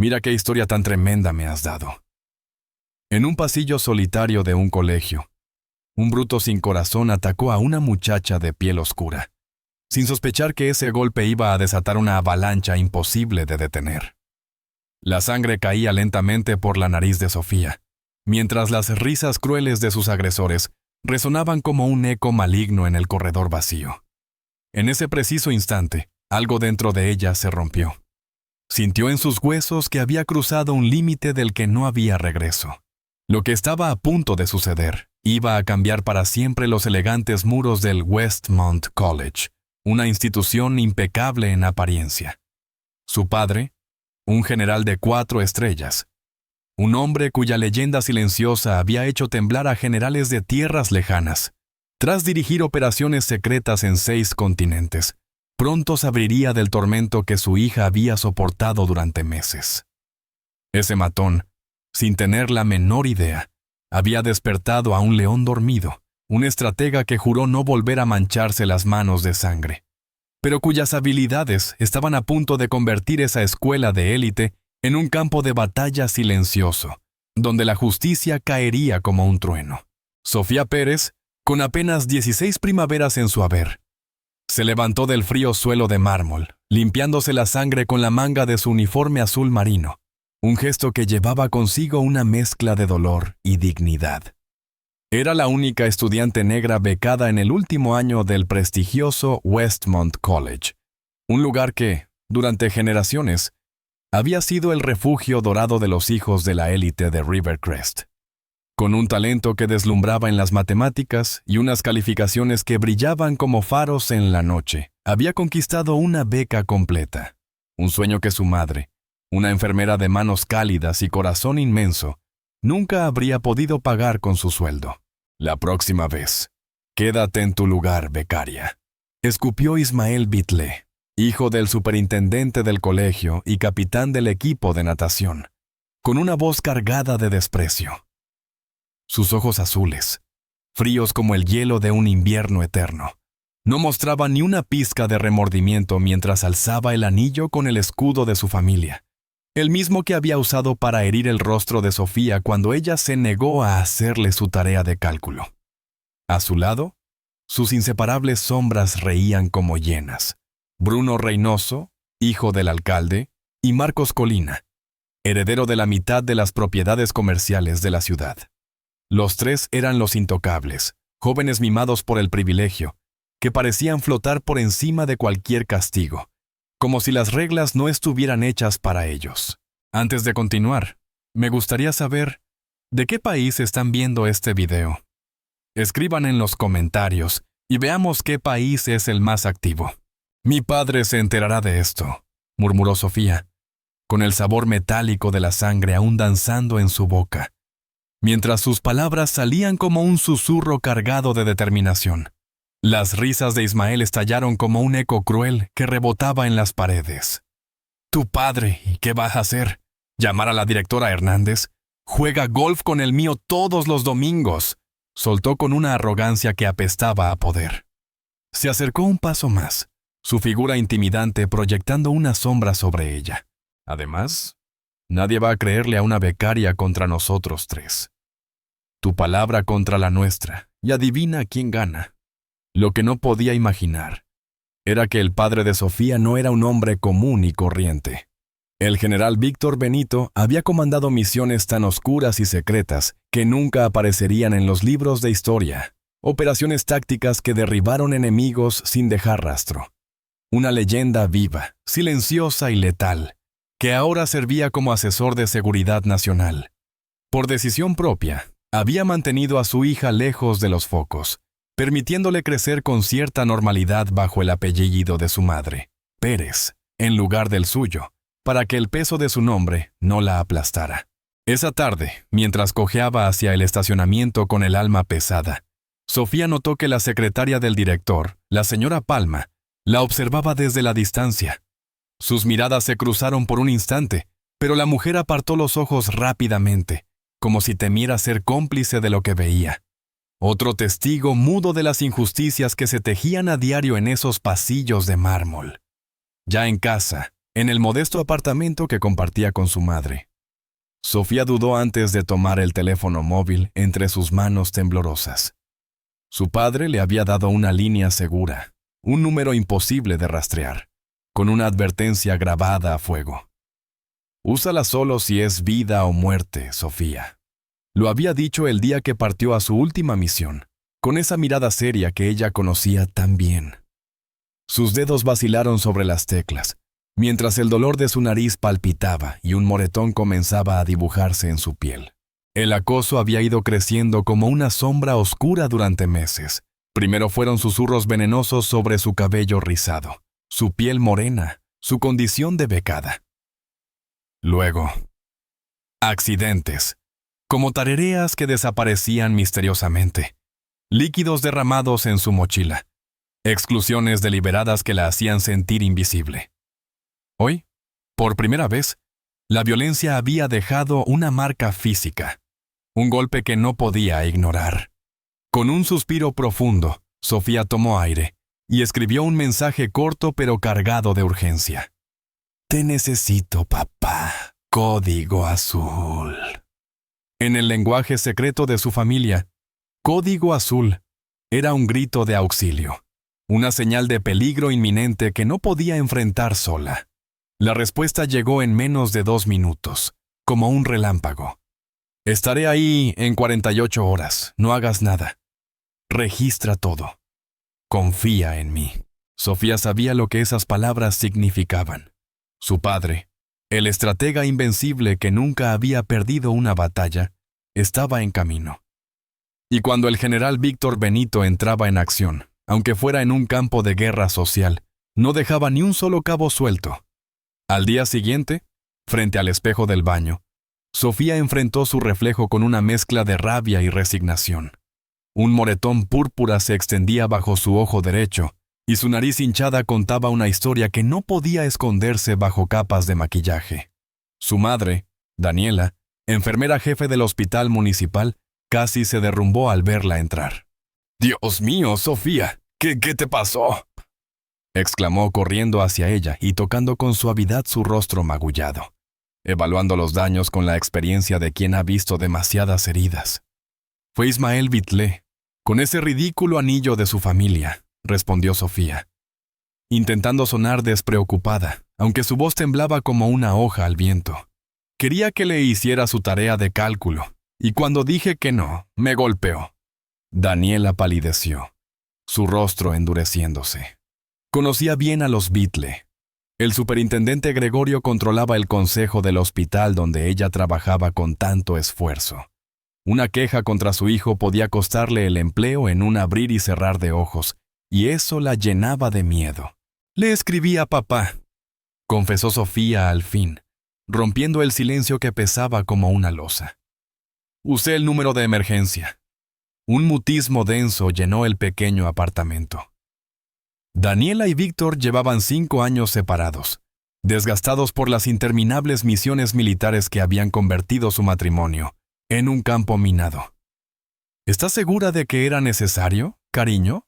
Mira qué historia tan tremenda me has dado. En un pasillo solitario de un colegio, un bruto sin corazón atacó a una muchacha de piel oscura, sin sospechar que ese golpe iba a desatar una avalancha imposible de detener. La sangre caía lentamente por la nariz de Sofía, mientras las risas crueles de sus agresores resonaban como un eco maligno en el corredor vacío. En ese preciso instante, algo dentro de ella se rompió. Sintió en sus huesos que había cruzado un límite del que no había regreso. Lo que estaba a punto de suceder iba a cambiar para siempre los elegantes muros del Westmont College, una institución impecable en apariencia. Su padre, un general de 4 estrellas, un hombre cuya leyenda silenciosa había hecho temblar a generales de tierras lejanas, tras dirigir operaciones secretas en 6 continentes, pronto se abriría del tormento que su hija había soportado durante meses. Ese matón, sin tener la menor idea, había despertado a un león dormido, un estratega que juró no volver a mancharse las manos de sangre, pero cuyas habilidades estaban a punto de convertir esa escuela de élite en un campo de batalla silencioso, donde la justicia caería como un trueno. Sofía Pérez, con apenas 16 primaveras en su haber, se levantó del frío suelo de mármol, limpiándose la sangre con la manga de su uniforme azul marino, un gesto que llevaba consigo una mezcla de dolor y dignidad. Era la única estudiante negra becada en el último año del prestigioso Westmont College, un lugar que, durante generaciones, había sido el refugio dorado de los hijos de la élite de Rivercrest. Con un talento que deslumbraba en las matemáticas y unas calificaciones que brillaban como faros en la noche, había conquistado una beca completa, un sueño que su madre, una enfermera de manos cálidas y corazón inmenso, nunca habría podido pagar con su sueldo. La próxima vez, quédate en tu lugar, becaria, escupió Ismael Bitley, hijo del superintendente del colegio y capitán del equipo de natación, con una voz cargada de desprecio. Sus ojos azules, fríos como el hielo de un invierno eterno, no mostraban ni una pizca de remordimiento mientras alzaba el anillo con el escudo de su familia, el mismo que había usado para herir el rostro de Sofía cuando ella se negó a hacerle su tarea de cálculo. A su lado, sus inseparables sombras reían como hienas. Bruno Reynoso, hijo del alcalde, y Marcos Colina, heredero de la mitad de las propiedades comerciales de la ciudad. Los 3 eran los intocables, jóvenes mimados por el privilegio, que parecían flotar por encima de cualquier castigo, como si las reglas no estuvieran hechas para ellos. Antes de continuar, me gustaría saber, ¿de qué país están viendo este video? Escriban en los comentarios y veamos qué país es el más activo. Mi padre se enterará de esto, murmuró Sofía, con el sabor metálico de la sangre aún danzando en su boca, mientras sus palabras salían como un susurro cargado de determinación. Las risas de Ismael estallaron como un eco cruel que rebotaba en las paredes. «Tu padre, ¿y qué vas a hacer? ¿Llamar a la directora Hernández? Juega golf con el mío todos los domingos», soltó con una arrogancia que apestaba a poder. Se acercó un paso más, su figura intimidante proyectando una sombra sobre ella. Además, nadie va a creerle a una becaria contra nosotros 3. Tu palabra contra la nuestra, y adivina quién gana. Lo que no podía imaginar era que el padre de Sofía no era un hombre común y corriente. El general Víctor Benito había comandado misiones tan oscuras y secretas que nunca aparecerían en los libros de historia, operaciones tácticas que derribaron enemigos sin dejar rastro. Una leyenda viva, silenciosa y letal, que ahora servía como asesor de seguridad nacional. Por decisión propia, había mantenido a su hija lejos de los focos, permitiéndole crecer con cierta normalidad bajo el apellido de su madre, Pérez, en lugar del suyo, para que el peso de su nombre no la aplastara. Esa tarde, mientras cojeaba hacia el estacionamiento con el alma pesada, Sofía notó que la secretaria del director, la señora Palma, la observaba desde la distancia. Sus miradas se cruzaron por un instante, pero la mujer apartó los ojos rápidamente, como si temiera ser cómplice de lo que veía. Otro testigo mudo de las injusticias que se tejían a diario en esos pasillos de mármol. Ya en casa, en el modesto apartamento que compartía con su madre. Sofía dudó antes de tomar el teléfono móvil entre sus manos temblorosas. Su padre le había dado una línea segura, un número imposible de rastrear, con una advertencia grabada a fuego. Úsala solo si es vida o muerte, Sofía. Lo había dicho el día que partió a su última misión, con esa mirada seria que ella conocía tan bien. Sus dedos vacilaron sobre las teclas, mientras el dolor de su nariz palpitaba y un moretón comenzaba a dibujarse en su piel. El acoso había ido creciendo como una sombra oscura durante meses. Primero fueron susurros venenosos sobre su cabello rizado, su piel morena, su condición de becada. Luego, accidentes, como tareas que desaparecían misteriosamente, líquidos derramados en su mochila, exclusiones deliberadas que la hacían sentir invisible. Hoy, por primera vez, la violencia había dejado una marca física, un golpe que no podía ignorar. Con un suspiro profundo, Sofía tomó aire y escribió un mensaje corto pero cargado de urgencia. Te necesito, papá. Código azul. En el lenguaje secreto de su familia, código azul era un grito de auxilio, una señal de peligro inminente que no podía enfrentar sola. La respuesta llegó en menos de 2 minutos, como un relámpago. Estaré ahí en 48 horas, no hagas nada. Registra todo. Confía en mí. Sofía sabía lo que esas palabras significaban. Su padre, el estratega invencible que nunca había perdido una batalla, estaba en camino. Y cuando el general Víctor Benito entraba en acción, aunque fuera en un campo de guerra social, no dejaba ni un solo cabo suelto. Al día siguiente, frente al espejo del baño, Sofía enfrentó su reflejo con una mezcla de rabia y resignación. Un moretón púrpura se extendía bajo su ojo derecho, y su nariz hinchada contaba una historia que no podía esconderse bajo capas de maquillaje. Su madre, Daniela, enfermera jefe del hospital municipal, casi se derrumbó al verla entrar. «¡Dios mío, Sofía! ¿Qué te pasó?», exclamó corriendo hacia ella y tocando con suavidad su rostro magullado, evaluando los daños con la experiencia de quien ha visto demasiadas heridas. «Fue Ismael Bitlé, con ese ridículo anillo de su familia», respondió Sofía, intentando sonar despreocupada, aunque su voz temblaba como una hoja al viento. «Quería que le hiciera su tarea de cálculo, y cuando dije que no, me golpeó». Daniela palideció, su rostro endureciéndose. Conocía bien a los Bitlé. El superintendente Gregorio controlaba el consejo del hospital donde ella trabajaba con tanto esfuerzo. Una queja contra su hijo podía costarle el empleo en un abrir y cerrar de ojos, y eso la llenaba de miedo. «Le escribí a papá», confesó Sofía al fin, rompiendo el silencio que pesaba como una losa. «Usé el número de emergencia». Un mutismo denso llenó el pequeño apartamento. Daniela y Víctor llevaban 5 años separados, desgastados por las interminables misiones militares que habían convertido su matrimonio en un campo minado. «¿Estás segura de que era necesario, cariño?»,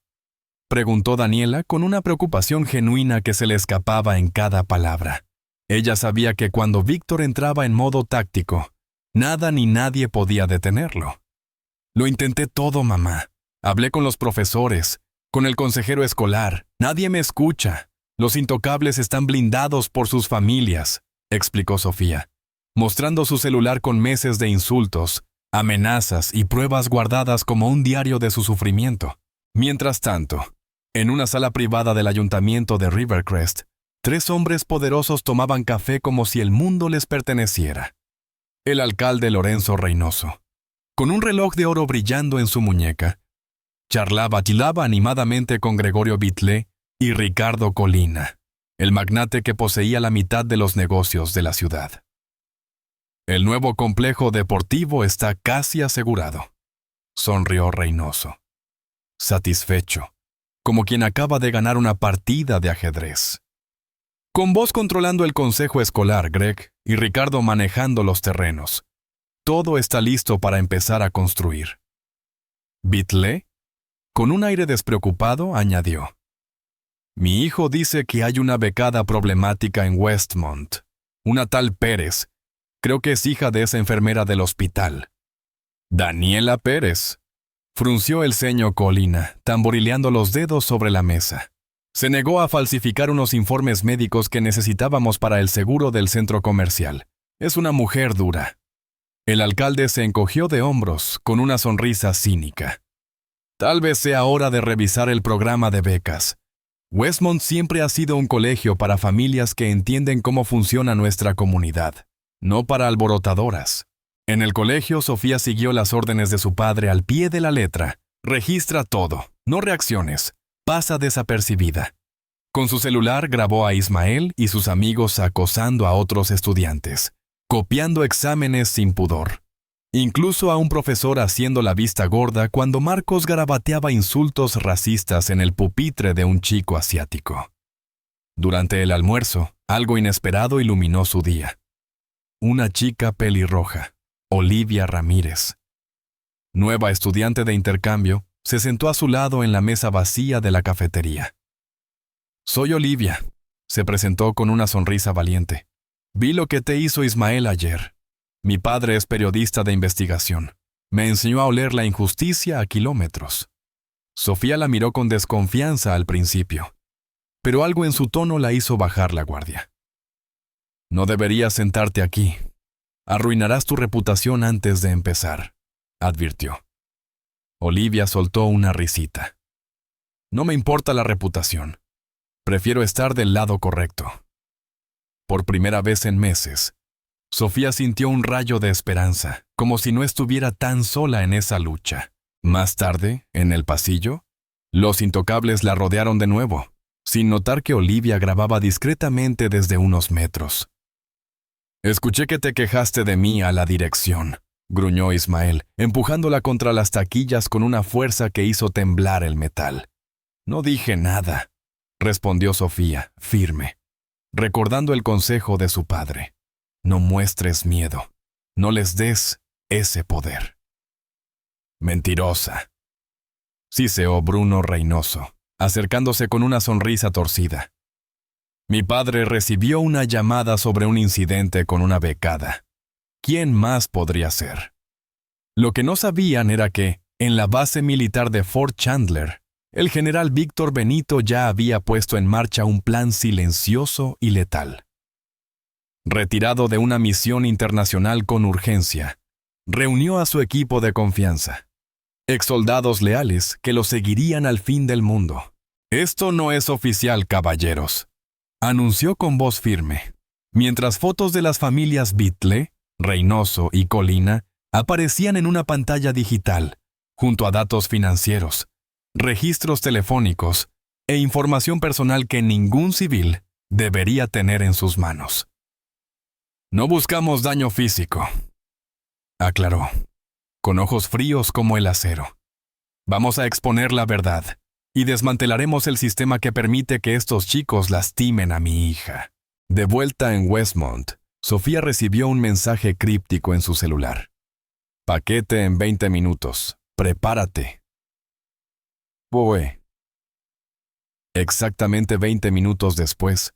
preguntó Daniela con una preocupación genuina que se le escapaba en cada palabra. Ella sabía que cuando Víctor entraba en modo táctico, nada ni nadie podía detenerlo. «Lo intenté todo, mamá. Hablé con los profesores, con el consejero escolar. Nadie me escucha. Los intocables están blindados por sus familias», explicó Sofía, mostrando su celular con meses de insultos, amenazas y pruebas guardadas como un diario de su sufrimiento. Mientras tanto, en una sala privada del ayuntamiento de Rivercrest, 3 hombres poderosos tomaban café como si el mundo les perteneciera. El alcalde Lorenzo Reynoso, con un reloj de oro brillando en su muñeca, charlaba animadamente con Gregorio Bitlé y Ricardo Colina, el magnate que poseía la mitad de los negocios de la ciudad. «El nuevo complejo deportivo está casi asegurado», sonrió Reynoso, satisfecho, como quien acaba de ganar una partida de ajedrez. «Con vos controlando el consejo escolar, Greg, y Ricardo manejando los terrenos, todo está listo para empezar a construir». Bitlé, con un aire despreocupado, añadió: Mi hijo dice que hay una becada problemática en Westmont. Una tal Pérez. Creo que es hija de esa enfermera del hospital. Daniela Pérez. Frunció el ceño Colina, tamborileando los dedos sobre la mesa. Se negó a falsificar unos informes médicos que necesitábamos para el seguro del centro comercial. Es una mujer dura. El alcalde se encogió de hombros, con una sonrisa cínica. Tal vez sea hora de revisar el programa de becas. Westmont siempre ha sido un colegio para familias que entienden cómo funciona nuestra comunidad, no para alborotadoras. En el colegio, Sofía siguió las órdenes de su padre al pie de la letra. Registra todo, no reacciones, pasa desapercibida. Con su celular grabó a Ismael y sus amigos acosando a otros estudiantes, copiando exámenes sin pudor. Incluso a un profesor haciendo la vista gorda cuando Marcos garabateaba insultos racistas en el pupitre de un chico asiático. Durante el almuerzo, algo inesperado iluminó su día. Una chica pelirroja, Olivia Ramírez. Nueva estudiante de intercambio, se sentó a su lado en la mesa vacía de la cafetería. «Soy Olivia», se presentó con una sonrisa valiente. «Vi lo que te hizo Ismael ayer. Mi padre es periodista de investigación. Me enseñó a oler la injusticia a kilómetros». Sofía la miró con desconfianza al principio, pero algo en su tono la hizo bajar la guardia. «No deberías sentarte aquí. Arruinarás tu reputación antes de empezar», advirtió. Olivia soltó una risita. «No me importa la reputación. Prefiero estar del lado correcto». Por primera vez en meses, Sofía sintió un rayo de esperanza, como si no estuviera tan sola en esa lucha. Más tarde, en el pasillo, los intocables la rodearon de nuevo, sin notar que Olivia grababa discretamente desde unos metros. «Escuché que te quejaste de mí a la dirección», gruñó Ismael, empujándola contra las taquillas con una fuerza que hizo temblar el metal. «No dije nada», respondió Sofía, firme, recordando el consejo de su padre. «No muestres miedo. No les des ese poder». «Mentirosa», siseó Bruno Reynoso, acercándose con una sonrisa torcida. «Mi padre recibió una llamada sobre un incidente con una becada. ¿Quién más podría ser?». Lo que no sabían era que, en la base militar de Fort Chandler, el general Víctor Benito ya había puesto en marcha un plan silencioso y letal. Retirado de una misión internacional con urgencia, reunió a su equipo de confianza, exsoldados leales que lo seguirían al fin del mundo. «Esto no es oficial, caballeros», anunció con voz firme, mientras fotos de las familias Bitle, Reynoso y Colina aparecían en una pantalla digital, junto a datos financieros, registros telefónicos e información personal que ningún civil debería tener en sus manos. «No buscamos daño físico», aclaró, con ojos fríos como el acero. «Vamos a exponer la verdad y desmantelaremos el sistema que permite que estos chicos lastimen a mi hija». De vuelta en Westmont, Sofía recibió un mensaje críptico en su celular. «Paquete en 20 minutos. Prepárate». Boe. Exactamente 20 minutos después,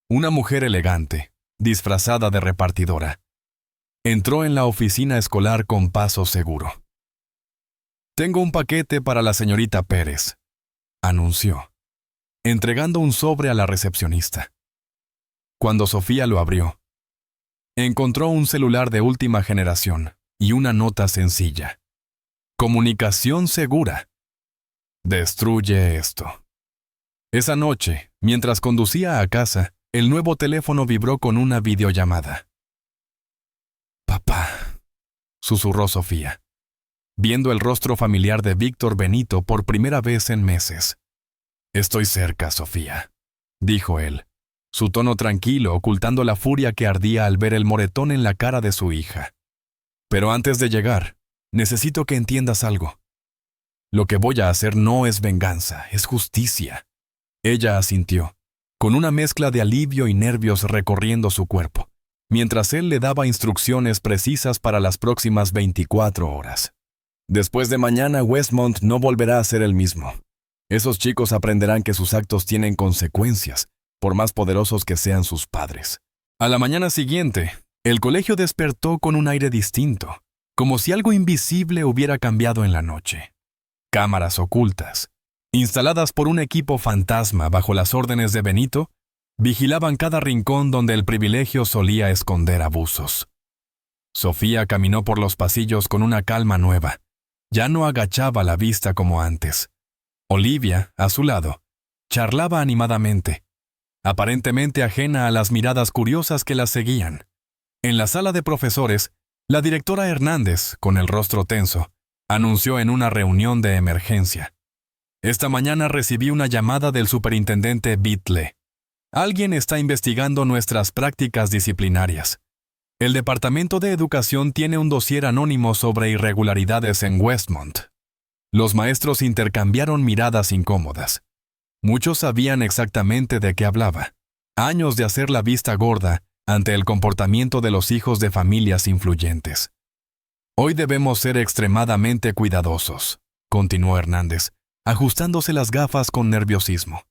una mujer elegante, disfrazada de repartidora, entró en la oficina escolar con paso seguro. «Tengo un paquete para la señorita Pérez», anunció, entregando un sobre a la recepcionista. Cuando Sofía lo abrió, encontró un celular de última generación y una nota sencilla. «Comunicación segura. Destruye esto». Esa noche, mientras conducía a casa, el nuevo teléfono vibró con una videollamada. «Papá», susurró Sofía, viendo el rostro familiar de Víctor Benito por primera vez en meses. «Estoy cerca, Sofía», dijo él, su tono tranquilo ocultando la furia que ardía al ver el moretón en la cara de su hija. «Pero antes de llegar, necesito que entiendas algo. Lo que voy a hacer no es venganza, es justicia». Ella asintió, con una mezcla de alivio y nervios recorriendo su cuerpo, mientras él le daba instrucciones precisas para las próximas 24 horas. «Después de mañana, Westmont no volverá a ser el mismo. Esos chicos aprenderán que sus actos tienen consecuencias, por más poderosos que sean sus padres. A la mañana siguiente, el colegio despertó con un aire distinto, como si algo invisible hubiera cambiado en la noche. Cámaras ocultas, instaladas por un equipo fantasma bajo las órdenes de Benito, vigilaban cada rincón donde el privilegio solía esconder abusos. Sofía caminó por los pasillos con una calma nueva. Ya no agachaba la vista como antes. Olivia, a su lado, charlaba animadamente, aparentemente ajena a las miradas curiosas que la seguían. En la sala de profesores, la directora Hernández, con el rostro tenso, anunció en una reunión de emergencia: «Esta mañana recibí una llamada del superintendente Bitle. Alguien está investigando nuestras prácticas disciplinarias. El Departamento de Educación tiene un dossier anónimo sobre irregularidades en Westmont». Los maestros intercambiaron miradas incómodas. Muchos sabían exactamente de qué hablaba. Años de hacer la vista gorda ante el comportamiento de los hijos de familias influyentes. «Hoy debemos ser extremadamente cuidadosos», continuó Hernández, ajustándose las gafas con nerviosismo.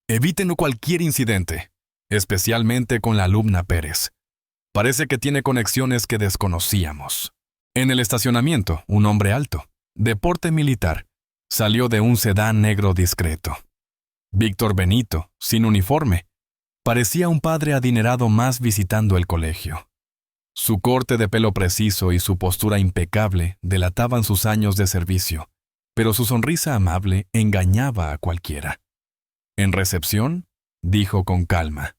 «Eviten cualquier incidente, especialmente con la alumna Pérez. Parece que tiene conexiones que desconocíamos». En el estacionamiento, un hombre alto, de porte militar, salió de un sedán negro discreto. Víctor Benito, sin uniforme, parecía un padre adinerado más visitando el colegio. Su corte de pelo preciso y su postura impecable delataban sus años de servicio, pero su sonrisa amable engañaba a cualquiera. En recepción, dijo con calma: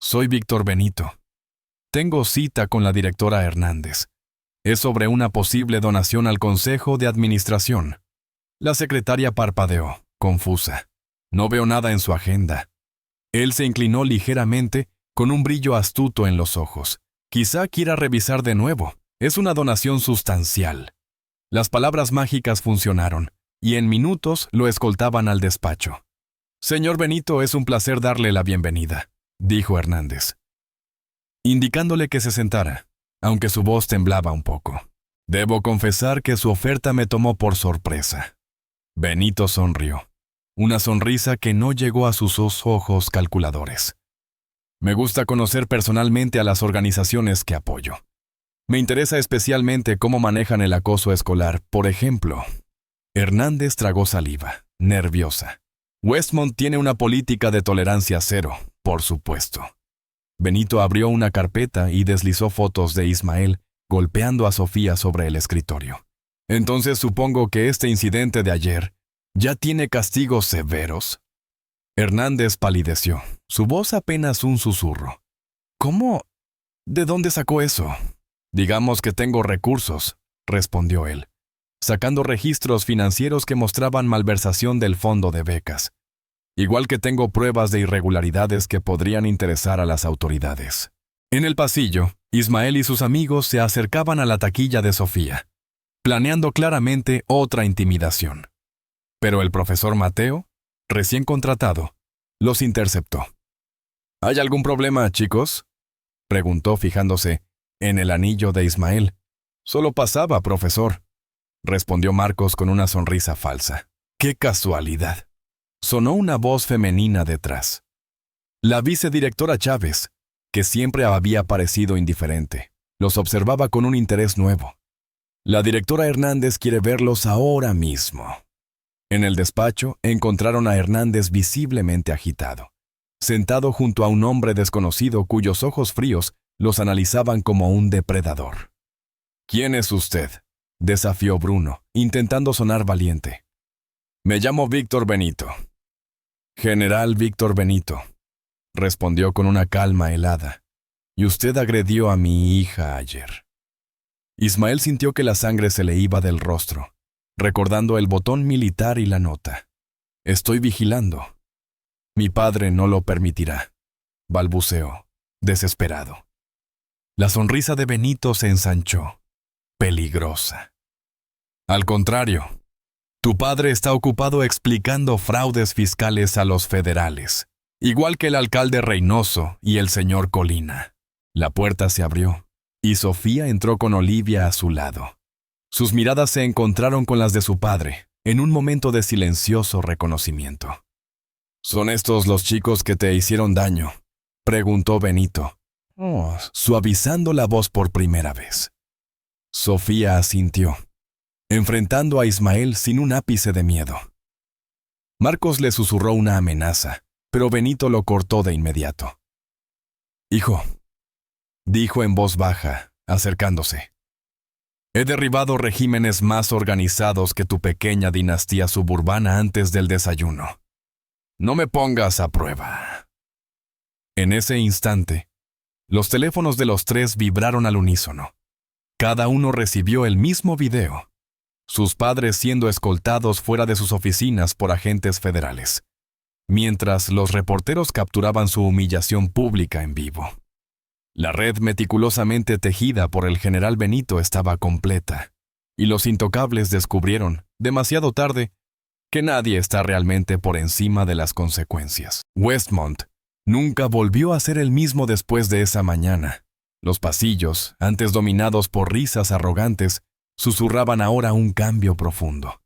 «Soy Víctor Benito. Tengo cita con la directora Hernández. Es sobre una posible donación al Consejo de Administración». La secretaria parpadeó, confusa. «No veo nada en su agenda». Él se inclinó ligeramente, con un brillo astuto en los ojos. «Quizá quiera revisar de nuevo. Es una donación sustancial». Las palabras mágicas funcionaron, y en minutos lo escoltaban al despacho. «Señor Benito, es un placer darle la bienvenida», dijo Hernández, indicándole que se sentara, aunque su voz temblaba un poco. «Debo confesar que su oferta me tomó por sorpresa». Benito sonrió, una sonrisa que no llegó a sus ojos calculadores. «Me gusta conocer personalmente a las organizaciones que apoyo. Me interesa especialmente cómo manejan el acoso escolar, por ejemplo». Hernández tragó saliva, nerviosa. «Westmont tiene una política de tolerancia cero, por supuesto». Benito abrió una carpeta y deslizó fotos de Ismael golpeando a Sofía sobre el escritorio. «Entonces supongo que este incidente de ayer ya tiene castigos severos». Hernández palideció, su voz apenas un susurro. «¿Cómo? ¿De dónde sacó eso?» «Digamos que tengo recursos», respondió él, sacando registros financieros que mostraban malversación del fondo de becas. «Igual que tengo pruebas de irregularidades que podrían interesar a las autoridades». En el pasillo, Ismael y sus amigos se acercaban a la taquilla de Sofía, planeando claramente otra intimidación. Pero el profesor Mateo, recién contratado, los interceptó. «¿Hay algún problema, chicos?», preguntó fijándose en el anillo de Ismael. «Solo pasaba, profesor», respondió Marcos con una sonrisa falsa. «¡Qué casualidad!». Sonó una voz femenina detrás. La vicedirectora Chávez, que siempre había parecido indiferente, los observaba con un interés nuevo. «La directora Hernández quiere verlos ahora mismo». En el despacho encontraron a Hernández visiblemente agitado, sentado junto a un hombre desconocido cuyos ojos fríos los analizaban como un depredador. «¿Quién es usted?», desafió Bruno, intentando sonar valiente. «Me llamo Víctor Benito». «General Víctor Benito», respondió con una calma helada. «Y usted agredió a mi hija ayer». Ismael sintió que la sangre se le iba del rostro, recordando el botón militar y la nota. «Estoy vigilando». «Mi padre no lo permitirá», balbuceó, desesperado. La sonrisa de Benito se ensanchó, peligrosa. «Al contrario, tu padre está ocupado explicando fraudes fiscales a los federales, igual que el alcalde Reynoso y el señor Colina». La puerta se abrió, y Sofía entró con Olivia a su lado. Sus miradas se encontraron con las de su padre, en un momento de silencioso reconocimiento. ¿Son estos los chicos que te hicieron daño?, preguntó Benito, suavizando la voz por primera vez. Sofía asintió, enfrentando a Ismael sin un ápice de miedo. Marcos le susurró una amenaza, pero Benito lo cortó de inmediato. «Hijo», dijo en voz baja, acercándose, «he derribado regímenes más organizados que tu pequeña dinastía suburbana antes del desayuno. No me pongas a prueba». En ese instante, los teléfonos de los tres vibraron al unísono. Cada uno recibió el mismo video, sus padres siendo escoltados fuera de sus oficinas por agentes federales, mientras los reporteros capturaban su humillación pública en vivo. La red meticulosamente tejida por el general Benito estaba completa, y los intocables descubrieron, demasiado tarde, que nadie está realmente por encima de las consecuencias. Westmont nunca volvió a ser el mismo después de esa mañana. Los pasillos, antes dominados por risas arrogantes, susurraban ahora un cambio profundo.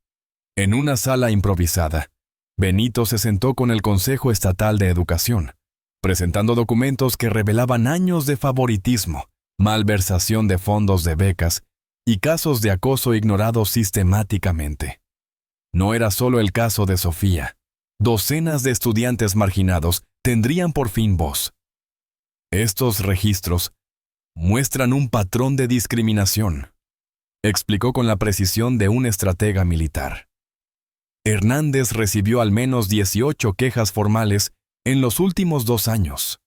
En una sala improvisada, Benito se sentó con el Consejo Estatal de Educación, presentando documentos que revelaban años de favoritismo, malversación de fondos de becas y casos de acoso ignorados sistemáticamente. No era solo el caso de Sofía. Docenas de estudiantes marginados tendrían por fin voz. Estos registros muestran un patrón de discriminación, explicó con la precisión de un estratega militar. Hernández recibió al menos 18 quejas formales en los últimos 2 años,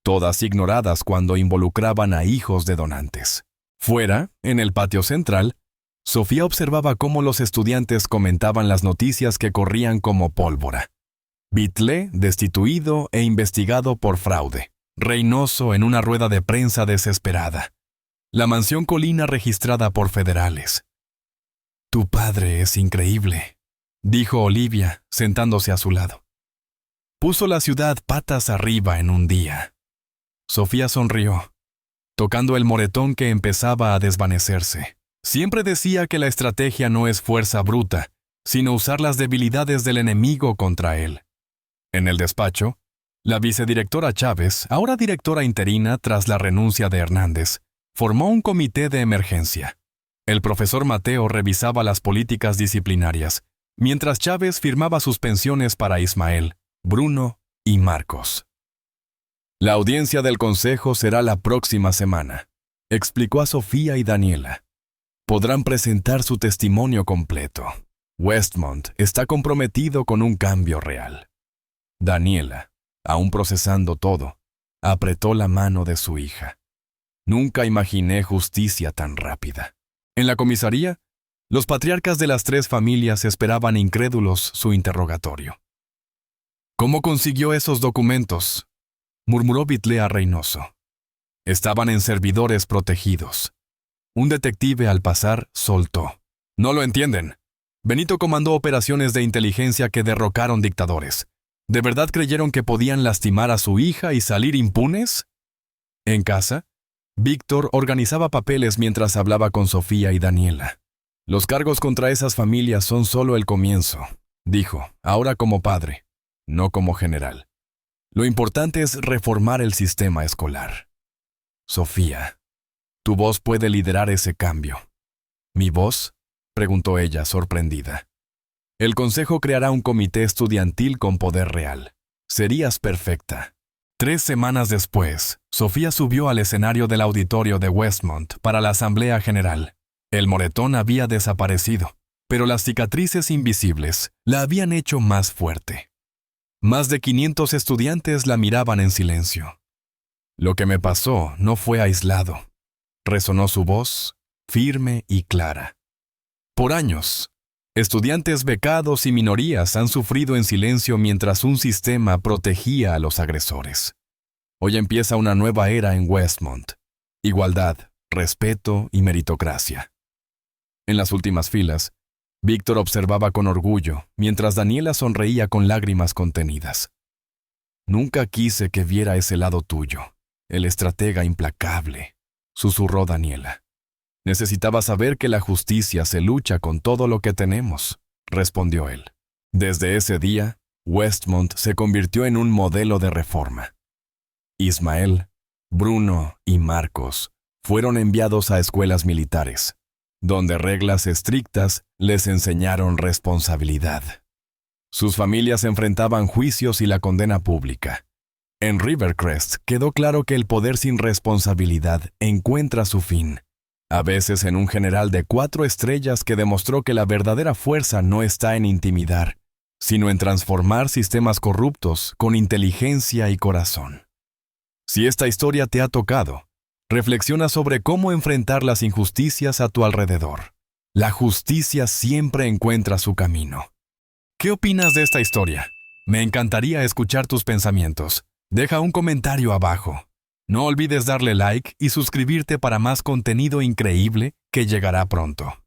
todas ignoradas cuando involucraban a hijos de donantes. Fuera, en el patio central, Sofía observaba cómo los estudiantes comentaban las noticias que corrían como pólvora. Bitlé destituido e investigado por fraude. Reynoso en una rueda de prensa desesperada. La mansión Colina registrada por federales. «Tu padre es increíble», dijo Olivia, sentándose a su lado. «Puso la ciudad patas arriba en un día». Sofía sonrió, tocando el moretón que empezaba a desvanecerse. Siempre decía que la estrategia no es fuerza bruta, sino usar las debilidades del enemigo contra él. En el despacho, la vicedirectora Chávez, ahora directora interina tras la renuncia de Hernández, formó un comité de emergencia. El profesor Mateo revisaba las políticas disciplinarias, mientras Chávez firmaba suspensiones para Ismael, Bruno y Marcos. «La audiencia del consejo será la próxima semana», explicó a Sofía y Daniela. «Podrán presentar su testimonio completo. Westmont está comprometido con un cambio real». Daniela, aún procesando todo, apretó la mano de su hija. Nunca imaginé justicia tan rápida. En la comisaría, los patriarcas de las 3 familias esperaban incrédulos su interrogatorio. «¿Cómo consiguió esos documentos?», murmuró Bitlé a Reynoso. «Estaban en servidores protegidos». Un detective al pasar soltó. «No lo entienden. Benito comandó operaciones de inteligencia que derrocaron dictadores. ¿De verdad creyeron que podían lastimar a su hija y salir impunes?». En casa, Víctor organizaba papeles mientras hablaba con Sofía y Daniela. «Los cargos contra esas familias son solo el comienzo», dijo, ahora como padre, no como general. «Lo importante es reformar el sistema escolar». «Sofía, tu voz puede liderar ese cambio». «¿Mi voz?», preguntó ella, sorprendida. «El consejo creará un comité estudiantil con poder real. Serías perfecta». 3 semanas después, Sofía subió al escenario del auditorio de Westmont para la Asamblea General. El moretón había desaparecido, pero las cicatrices invisibles la habían hecho más fuerte. Más de 500 estudiantes la miraban en silencio. «Lo que me pasó no fue aislado», resonó su voz, firme y clara. «Por años, estudiantes becados y minorías han sufrido en silencio mientras un sistema protegía a los agresores. Hoy empieza una nueva era en Westmont. Igualdad, respeto y meritocracia». En las últimas filas, Víctor observaba con orgullo, mientras Daniela sonreía con lágrimas contenidas. «Nunca quise que viera ese lado tuyo, el estratega implacable», susurró Daniela. «Necesitaba saber que la justicia se lucha con todo lo que tenemos», respondió él. Desde ese día, Westmont se convirtió en un modelo de reforma. Ismael, Bruno y Marcos fueron enviados a escuelas militares, donde reglas estrictas les enseñaron responsabilidad. Sus familias enfrentaban juicios y la condena pública. En Rivercrest quedó claro que el poder sin responsabilidad encuentra su fin, a veces en un general de 4 estrellas que demostró que la verdadera fuerza no está en intimidar, sino en transformar sistemas corruptos con inteligencia y corazón. Si esta historia te ha tocado, reflexiona sobre cómo enfrentar las injusticias a tu alrededor. La justicia siempre encuentra su camino. ¿Qué opinas de esta historia? Me encantaría escuchar tus pensamientos. Deja un comentario abajo. No olvides darle like y suscribirte para más contenido increíble que llegará pronto.